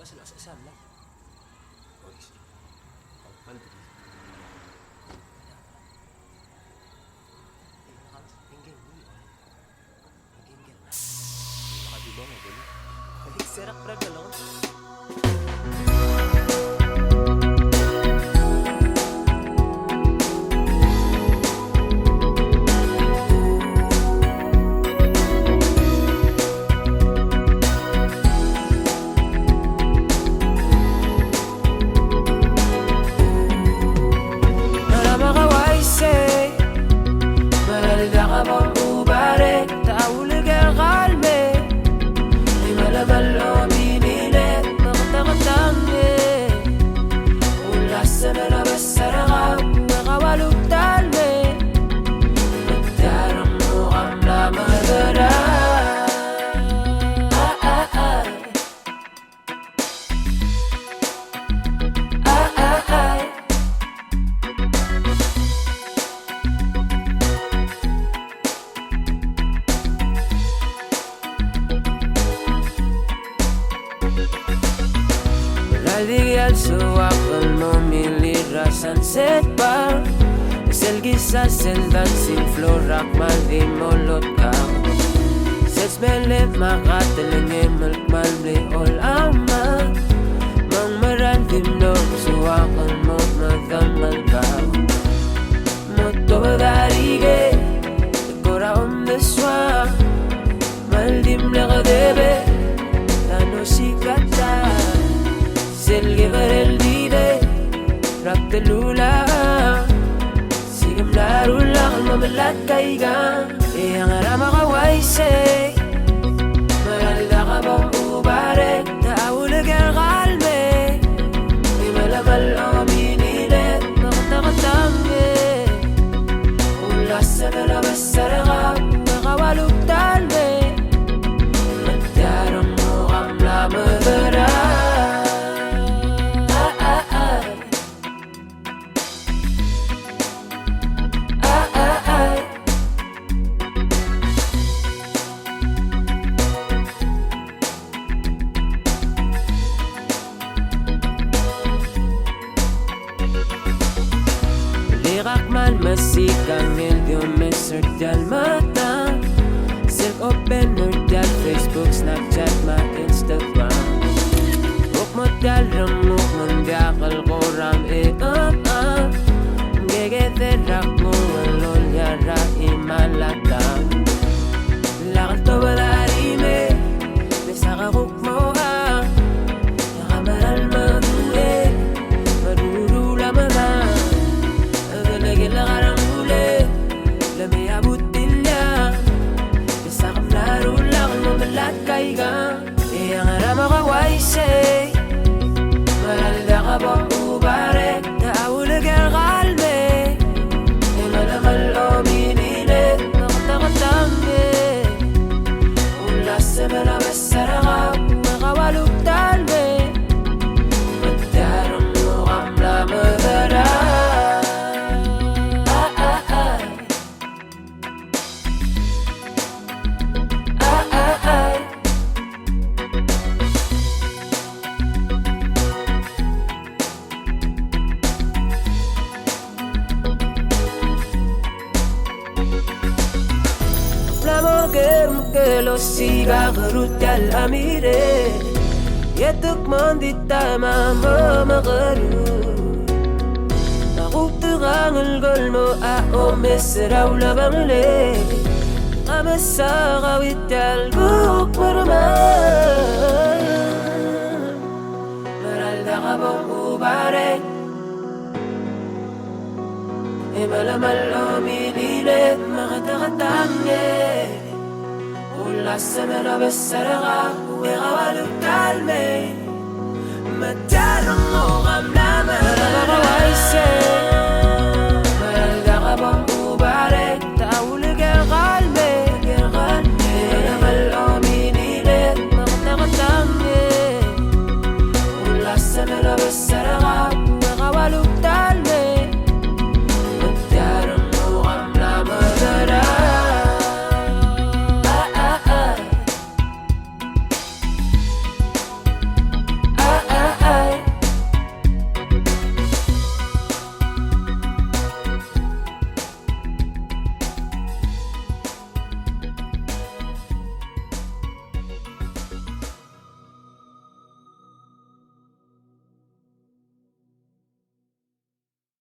أصل أسام لا كويس. ما ادري. خلاص إنجيل Nakabilong mo dali. serak pragalon. Al suwak mo milira sunset bar Es el quizás el dancing floor rock mal di molot ka Sets mele makatalang emal malble all ama Mang marandim no suwakan mo madamal ka Moto darige Gora the soir Maldim lagadebe Tano sikata Selgi el dide Rakta lula Sigam larula Mabalat kaiga Iyang arama kawaisay Maralda ka bang ubare Taulag ang kalme Imalamal o minile Makatakatangi Ulas sa nalabas sa rakap Nakawalog talme Magdarang mo kam lamadara Rakman masikang el messer dal mata Silk opener dal Facebook, Snapchat, ma Instagram Buk mo dal ramuk mandakal ko ram Gegete rak mo alol yara imalata Lakal to balarime Besaka kuk mo Nakamaral madule Madurula mana la garangule la me abutilla Besakam larula kung mabalat kaiga Iyang arama kawaisay Maralda ka bang ubare Taulag ang kalme Imalamal o minile Makatakatangi Ulas sa malabas sa rakap Makawalog talme Magdarang mo kam lamadara Que lo siga garuta la mire Yetuk mandita mama magaru Nakuturang al golmo a omesraw la bangle Amasa gawit al buk marman Maralda ka bang ubare Imalamal o minile makatakatangi Ulas sa malabas sa rakap Uwi kawalog kalme Madarang mo kam